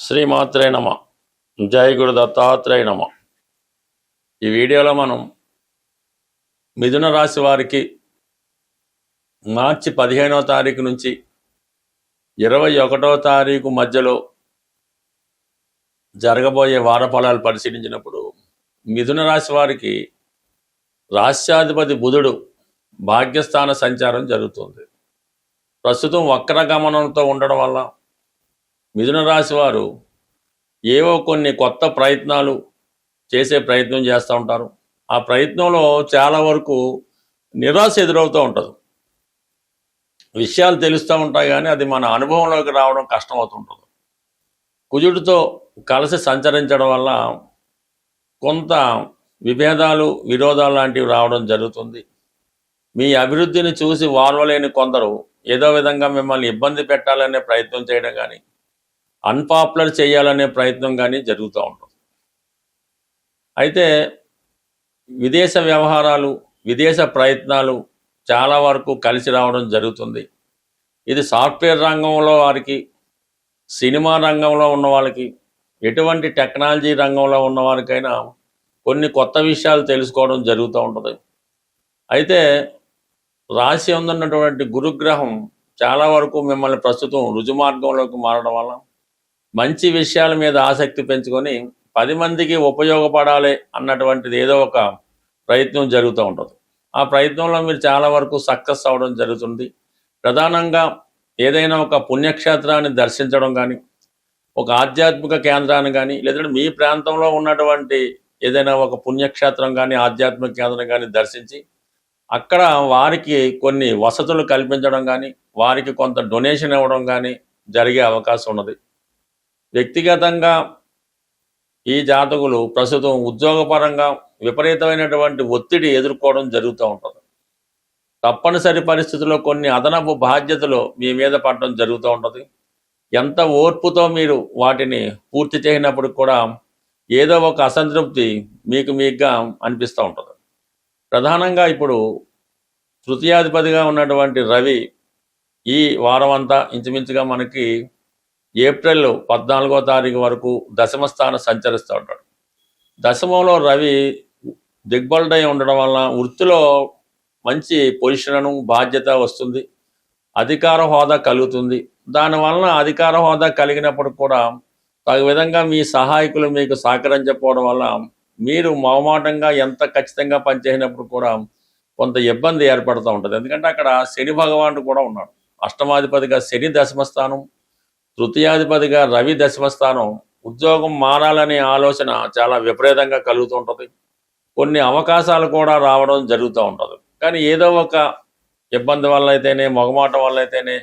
శ్రీమాత్రే నమ. జై గురు దత్తాత్రేయ నమ. ఈ వీడియోలో మనం మిథున రాశి వారికి మార్చి 15వ తారీఖు నుంచి 21వ తారీఖు మధ్యలో జరగబోయే వార ఫలాలు పరిశీలించినప్పుడు మిథున రాశి వారికి రాశ్యాధిపతి బుధుడు భాగ్యస్థాన సంచారం జరుగుతుంది. ప్రస్తుతం వక్ర గమనంతో ఉండడం వల్ల మిథున రాశి వారు ఏవో కొన్ని కొత్త ప్రయత్నాలు చేసే ప్రయత్నం చేస్తూ ఉంటారు. ఆ ప్రయత్నంలో చాలా వరకు నిరాశ ఎదురవుతూ ఉంటుంది. విషయాలు తెలుస్తూ ఉంటాయి కానీ అది మన అనుభవంలోకి రావడం కష్టం అవుతుంటుంది. కుజుడితో కలిసి సంచరించడం వల్ల కొంత విభేదాలు విరోధాలు లాంటివి రావడం జరుగుతుంది. మీ అభివృద్ధిని చూసి వార్వలేని కొందరు ఏదో విధంగా మిమ్మల్ని ఇబ్బంది పెట్టాలనే ప్రయత్నం చేయడం కానీ అన్పాపులర్ చేయాలనే ప్రయత్నం కానీ జరుగుతూ ఉంటుంది. అయితే విదేశ వ్యవహారాలు విదేశ ప్రయత్నాలు చాలా వరకు కలిసి రావడం జరుగుతుంది. ఇది సాఫ్ట్వేర్ రంగంలో వారికి, సినిమా రంగంలో ఉన్న వాళ్ళకి, ఎటువంటి టెక్నాలజీ రంగంలో ఉన్న వారికైనా కొన్ని కొత్త విషయాలు తెలుసుకోవడం జరుగుతూ ఉంటుంది. అయితే రాశి ఉన్నటువంటి గురుగ్రహం చాలా వరకు మిమ్మల్ని ప్రస్తుతం రుజుమార్గంలోకి మారడం వల్ల మంచి విషయాల మీద ఆసక్తి పెంచుకొని 10 మందికి ఉపయోగపడాలి అన్నటువంటిది ఏదో ఒక ప్రయత్నం జరుగుతూ ఉంటుంది. ఆ ప్రయత్నంలో మీరు చాలా వరకు సక్సెస్ అవ్వడం జరుగుతుంది. ప్రధానంగా ఏదైనా ఒక పుణ్యక్షేత్రాన్ని దర్శించడం కానీ, ఒక ఆధ్యాత్మిక కేంద్రాన్ని కానీ, లేదంటే మీ ప్రాంతంలో ఉన్నటువంటి ఏదైనా ఒక పుణ్యక్షేత్రం కానీ ఆధ్యాత్మిక కేంద్రం కానీ దర్శించి అక్కడ వారికి కొన్ని వసతులు కల్పించడం కానీ, వారికి కొంత డొనేషన్ ఇవ్వడం కానీ జరిగే అవకాశం ఉన్నది. వ్యక్తిగతంగా ఈ జాతకులు ప్రస్తుతం ఉద్యోగపరంగా విపరీతమైనటువంటి ఒత్తిడి ఎదుర్కోవడం జరుగుతూ ఉంటుంది. తప్పనిసరి పరిస్థితుల్లో కొన్ని అదనపు బాధ్యతలు మీ మీద పడడం జరుగుతూ ఉంటుంది. ఎంత ఓర్పుతో మీరు వాటిని పూర్తి చేయనప్పుడు కూడా ఏదో ఒక అసంతృప్తి మీకుగా అనిపిస్తూ ఉంటుంది. ప్రధానంగా ఇప్పుడు తృతీయాధిపతిగా ఉన్నటువంటి రవి ఈ వారం అంతా ఇంచుమించుగా మనకి ఏప్రిల్ 14వ తారీఖు వరకు దశమ స్థానం సంచరిస్తూ ఉంటాడు. దశమంలో రవి దిగ్బలుడై ఉండడం వలన వృత్తిలో మంచి పొజిషన్ను బాధ్యత వస్తుంది, అధికార హోదా కలుగుతుంది. దానివలన అధికార హోదా కలిగినప్పుడు కూడా తగు విధంగా మీ సహాయకులు మీకు సహకరించకపోవడం వల్ల మీరు మొహమాటంగా ఎంత ఖచ్చితంగా పనిచేసినప్పుడు కూడా కొంత ఇబ్బంది ఏర్పడుతూ ఉంటుంది. ఎందుకంటే అక్కడ శని భగవానుడు కూడా ఉన్నాడు. అష్టమాధిపతిగా శని దశమస్థానం, తృతీయాధిపతిగా రవి దశమస్థానం. ఉద్యోగం మారాలనే ఆలోచన చాలా విపరీతంగా కలుగుతూ ఉంటుంది. కొన్ని అవకాశాలు కూడా రావడం జరుగుతూ ఉంటుంది. కానీ ఏదో ఒక ఇబ్బంది వల్ల అయితేనే, మొగమాటం వల్ల అయితేనే,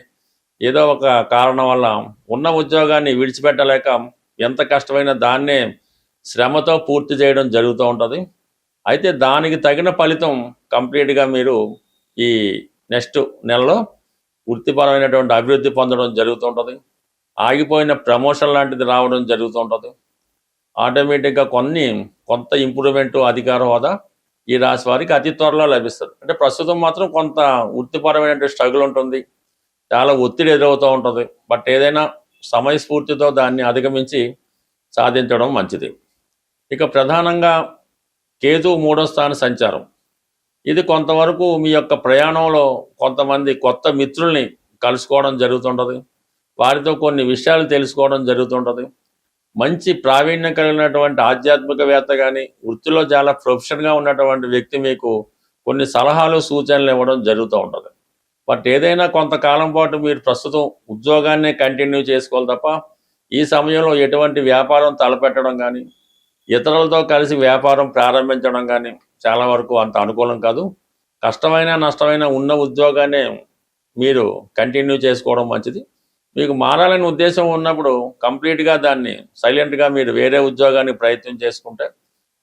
ఏదో ఒక కారణం వల్ల ఉన్న ఉద్యోగాన్ని విడిచిపెట్టలేక ఎంత కష్టమైనా దాన్నే శ్రమతో పూర్తి చేయడం జరుగుతూ ఉంటుంది. అయితే దానికి తగిన ఫలితం కంప్లీట్గా మీరు ఈ నెక్స్ట్ నెలలో వృత్తిపరమైనటువంటి అభివృద్ధి పొందడం జరుగుతూ ఉంటుంది. ఆగిపోయిన ప్రమోషన్ లాంటిది రావడం జరుగుతూ ఉంటుంది. ఆటోమేటిక్గా కొంత ఇంప్రూవ్మెంటు, అధికార హోదా ఈ రాశి వారికి అతి త్వరలో లభిస్తుంది. అంటే ప్రస్తుతం మాత్రం కొంత వృత్తిపరమైన స్ట్రగుల్ ఉంటుంది, చాలా ఒత్తిడి ఎదురవుతూ ఉంటుంది. బట్ ఏదైనా సమయస్ఫూర్తితో దాన్ని అధిగమించి సాధించడం మంచిది. ఇక ప్రధానంగా కేతు 3వ స్థాన సంచారం. ఇది కొంతవరకు మీ యొక్క ప్రయాణంలో కొంతమంది కొత్త మిత్రుల్ని కలుసుకోవడం జరుగుతుంటుంది. వారితో కొన్ని విషయాలు తెలుసుకోవడం జరుగుతుంటుంది. మంచి ప్రావీణ్యం కలిగినటువంటి ఆధ్యాత్మికవేత్త కానీ, వృత్తిలో చాలా ప్రొఫెషన్గా ఉన్నటువంటి వ్యక్తి మీకు కొన్ని సలహాలు సూచనలు ఇవ్వడం జరుగుతూ ఉంటుంది. బట్ ఏదైనా కొంతకాలం పాటు మీరు ప్రస్తుతం ఉద్యోగాన్నే కంటిన్యూ చేసుకోవాలి తప్ప ఈ సమయంలో ఎటువంటి వ్యాపారం తలపెట్టడం కానీ, ఇతరులతో కలిసి వ్యాపారం ప్రారంభించడం కానీ చాలా వరకు అంత అనుకూలం కాదు. కష్టమైన నష్టమైన ఉన్న ఉద్యోగాన్ని మీరు కంటిన్యూ చేసుకోవడం మంచిది. మీకు మారాలని ఉద్దేశం ఉన్నప్పుడు కంప్లీట్గా దాన్ని సైలెంట్గా మీరు వేరే ఉద్యోగాన్ని ప్రయత్నం చేసుకుంటే,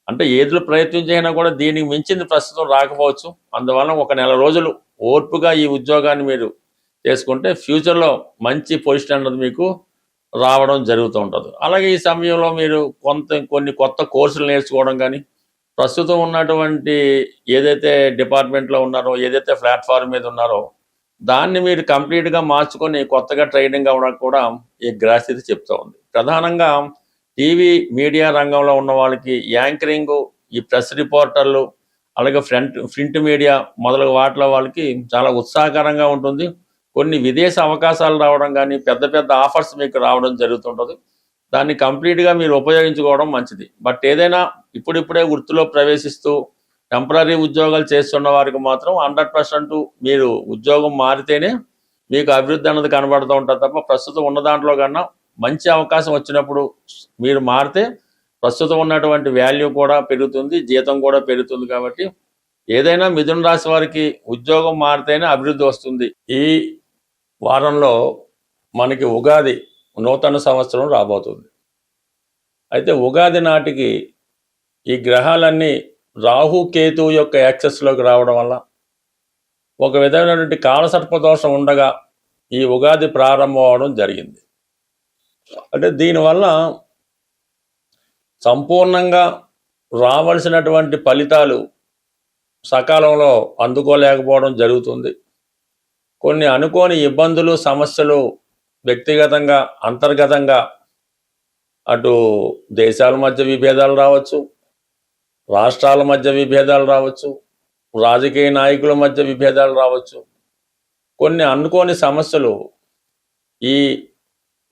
అంటే ఏదో ప్రయత్నం చేసినా కూడా దీనికి మించింది ప్రస్తుతం రాకపోవచ్చు. అందువల్ల ఒక నెల రోజులు ఓర్పుగా ఈ ఉద్యోగాన్ని మీరు చేసుకుంటే ఫ్యూచర్లో మంచి పొజిషన్ అన్నది మీకు రావడం జరుగుతూ ఉంటుంది. అలాగే ఈ సమయంలో మీరు కొన్ని కొత్త కోర్సులు నేర్చుకోవడం కానీ, ప్రస్తుతం ఉన్నటువంటి ఏదైతే డిపార్ట్మెంట్లో ఉన్నారో, ఏదైతే ప్లాట్ఫామ్ మీద ఉన్నారో దాన్ని మీరు కంప్లీట్గా మార్చుకొని కొత్తగా ట్రైనింగ్ అవ్వడానికి కూడా ఈ గ్రహస్థితి చెప్తూ ఉంది. ప్రధానంగా టీవీ మీడియా రంగంలో ఉన్న వాళ్ళకి యాంకరింగ్, ఈ ప్రెస్ రిపోర్టర్లు, అలాగే ప్రింట్ మీడియా మొదలగు వాటిలో వాళ్ళకి చాలా ఉత్సాహకరంగా ఉంటుంది. కొన్ని విదేశ అవకాశాలు రావడం కానీ, పెద్ద పెద్ద ఆఫర్స్ మీకు రావడం జరుగుతుంటుంది. దాన్ని కంప్లీట్గా మీరు ఉపయోగించుకోవడం మంచిది. బట్ ఏదైనా ఇప్పుడిప్పుడే వృత్తిలో ప్రవేశిస్తూ టెంపరీ ఉద్యోగాలు చేస్తున్న వారికి మాత్రం 100% మీరు ఉద్యోగం మారితేనే మీకు అభివృద్ధి అన్నది కనబడుతూ ఉంటుంది తప్ప ప్రస్తుతం ఉన్న దాంట్లో కన్నా మంచి అవకాశం వచ్చినప్పుడు మీరు మారితే ప్రస్తుతం ఉన్నటువంటి వాల్యూ కూడా పెరుగుతుంది, జీతం కూడా పెరుగుతుంది. కాబట్టి ఏదైనా మిథున రాశి వారికి ఉద్యోగం మారితేనే అభివృద్ధి వస్తుంది. ఈ వారంలో మనకి ఉగాది నూతన సంవత్సరం రాబోతుంది. అయితే ఉగాది నాటికి ఈ గ్రహాలన్నీ రాహు కేతువు యొక్క యాక్సెస్లోకి రావడం వల్ల ఒక విధమైనటువంటి కాలసర్పదోషం ఉండగా ఈ ఉగాది ప్రారంభం అవడం జరిగింది. అంటే దీనివల్ల సంపూర్ణంగా రావాల్సినటువంటి ఫలితాలు సకాలంలో అందుకోలేకపోవడం జరుగుతుంది. కొన్ని అనుకోని ఇబ్బందులు, సమస్యలు వ్యక్తిగతంగా, అంతర్గతంగా అటు దేశాల మధ్య విభేదాలు రావచ్చు, రాష్ట్రాల మధ్య విభేదాలు రావచ్చు, రాజకీయ నాయకుల మధ్య విభేదాలు రావచ్చు. కొన్ని అనుకోని సమస్యలు ఈ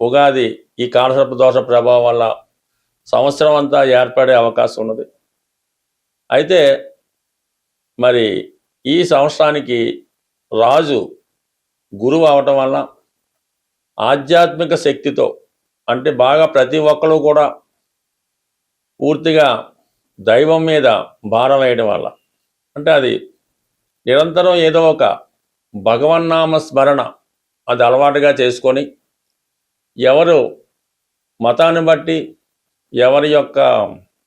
ఉగాది, ఈ కాలసర్పదోష ప్రభావం వల్ల సంవత్సరం అంతా ఏర్పడే అవకాశం ఉన్నది. అయితే మరి ఈ సంవత్సరానికి రాజు గురువు అవటం వల్ల ఆధ్యాత్మిక శక్తితో, అంటే బాగా ప్రతి ఒక్కరు కూడా పూర్తిగా దైవం మీద భారం వేయడం వల్ల, అంటే అది నిరంతరం ఏదో ఒక భగవన్నామ స్మరణ అది అలవాటుగా చేసుకొని ఎవరు మతాన్ని బట్టి, ఎవరి యొక్క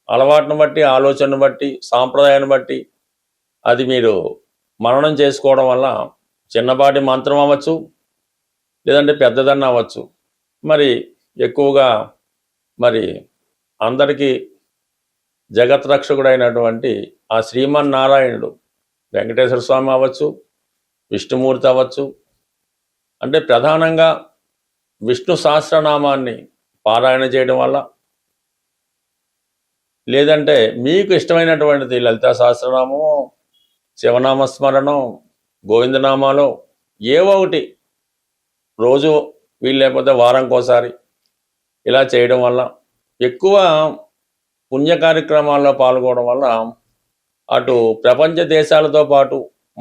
అలవాటును బట్టి, ఆలోచనను బట్టి, సాంప్రదాయాన్ని బట్టి అది మీరు మననం చేసుకోవడం వల్ల చిన్నపాటి మంత్రం అవ్వచ్చు, లేదంటే పెద్దదన్న అవ్వచ్చు, మరి ఎక్కువగా మరి అందరికీ జగత్రక్షకుడైనటువంటి ఆ శ్రీమన్నారాయణుడు వెంకటేశ్వర స్వామి అవ్వచ్చు, విష్ణుమూర్తి అవ్వచ్చు, అంటే ప్రధానంగా విష్ణు సహస్రనామాన్ని పారాయణ చేయడం వల్ల, లేదంటే మీకు ఇష్టమైనటువంటిది లలితా సహస్రనామం, శివనామస్మరణం, గోవిందనామాలో ఏవో ఒకటి రోజు వీలు లేకపోతే వారంకోసారి ఇలా చేయడం వల్ల, ఎక్కువ పుణ్య కార్యక్రమాల్లో పాల్గొనడం వల్ల అటు ప్రపంచ దేశాలతో పాటు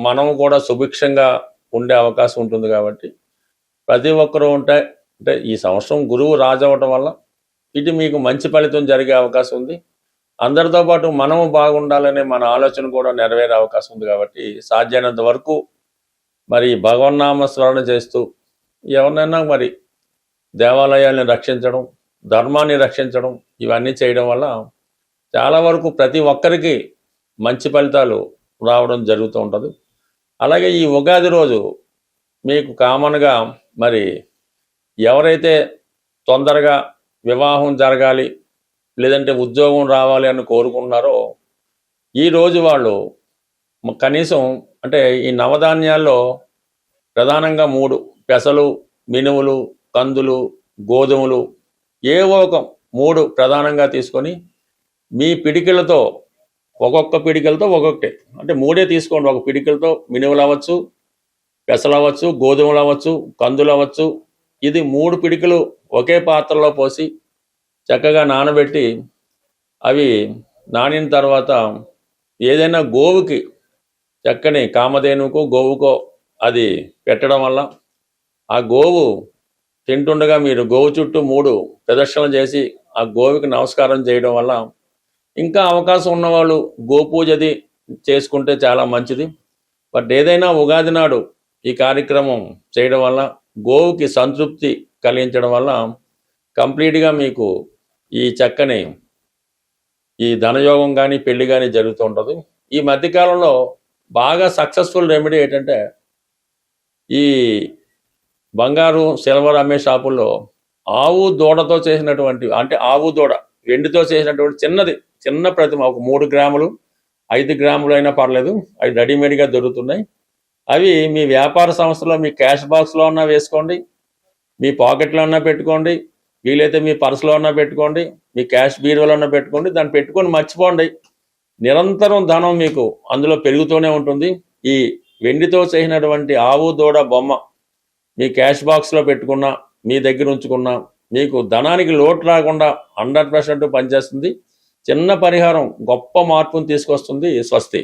మనము కూడా సుభిక్షంగా ఉండే అవకాశం ఉంటుంది. కాబట్టి ప్రతి ఒక్కరూ అంటే ఈ సంవత్సరం గురువు రాజు అవ్వటం వల్ల ఇది మీకు మంచి ఫలితం జరిగే అవకాశం ఉంది. అందరితో పాటు మనము బాగుండాలనే మన ఆలోచన కూడా నెరవేరే అవకాశం ఉంది. కాబట్టి సాధ్యమైనంత వరకు మరి భగవన్నామ స్మరణ చేస్తూ ఎవరినైనా మరి దేవాలయాల్ని రక్షించడం, ధర్మాన్ని రక్షించడం, ఇవన్నీ చేయడం వల్ల చాలా వరకు ప్రతి ఒక్కరికి మంచి ఫలితాలు రావడం జరుగుతూ ఉంటుంది. అలాగే ఈ ఉగాది రోజు మీకు కామన్గా మరి ఎవరైతే తొందరగా వివాహం జరగాలి, లేదంటే ఉద్యోగం రావాలి అని కోరుకుంటున్నారో ఈరోజు వాళ్ళు కనీసం అంటే ఈ నవధాన్యాల్లో ప్రధానంగా 3 పెసలు, మినుములు, కందులు, గోధుమలు ఏవో ఒక 3 ప్రధానంగా తీసుకొని మీ పిడికిలతో ఒక్కొక్క పిడికిలతో ఒక్కొక్కటి, అంటే 3 తీసుకోండి. ఒక పిడికిలతో మినుములు అవ్వచ్చు, పెసలు అవ్వచ్చు, గోధుమలు అవ్వచ్చు, కందులు అవ్వచ్చు, ఇది 3 పిడికిలు ఒకే పాత్రలో పోసి చక్కగా నానబెట్టి అవి నానిన తర్వాత ఏదైనా గోవుకి, చక్కని కామధేనుకో గోవుకో అది పెట్టడం వల్ల ఆ గోవు తింటుండగా మీరు గోవు చుట్టూ 3 ప్రదక్షిణలు చేసి ఆ గోవుకి నమస్కారం చేయడం వల్ల, ఇంకా అవకాశం ఉన్నవాళ్ళు గోపూజది చేసుకుంటే చాలా మంచిది. బట్ ఏదైనా ఉగాది నాడు ఈ కార్యక్రమం చేయడం వల్ల గోవుకి సంతృప్తి కలిగించడం వల్ల కంప్లీట్గా మీకు ఈ చక్కని ఈ ధనయోగం కానీ పెళ్లి కానీ జరుగుతూ ఉంటుంది. ఈ మధ్యకాలంలో బాగా సక్సెస్ఫుల్ రెమెడీ ఏంటంటే ఈ బంగారు, సిల్వర్ అమ్మే షాపుల్లో ఆవు దూడతో చేసినటువంటి, అంటే ఆవు దూడ వెండితో చేసినటువంటి చిన్న ప్రతిమ, ఒక 3 గ్రాములు 5 గ్రాములు అయినా పర్లేదు, అవి రెడీమేడ్గా దొరుకుతున్నాయి. అవి మీ వ్యాపార సంస్థలో మీ క్యాష్ బాక్స్లో అన్నా వేసుకోండి, మీ పాకెట్లో అన్నా పెట్టుకోండి, వీలైతే మీ పర్సులో అన్నా పెట్టుకోండి, మీ క్యాష్ బీరువాలో అన్నా పెట్టుకోండి. దాన్ని పెట్టుకొని మర్చిపోండి. నిరంతరం ధనం మీకు అందులో పెరుగుతూనే ఉంటుంది. ఈ వెండితో చేసినటువంటి ఆవు దూడ బొమ్మ మీ క్యాష్ బాక్స్లో పెట్టుకున్నా, మీ దగ్గర ఉంచుకున్నా మీకు ధనానికి లోటు రాకుండా 100% పనిచేస్తుంది. చిన్న పరిహారం గొప్ప మార్పును తీసుకొస్తుంది. స్వస్తి.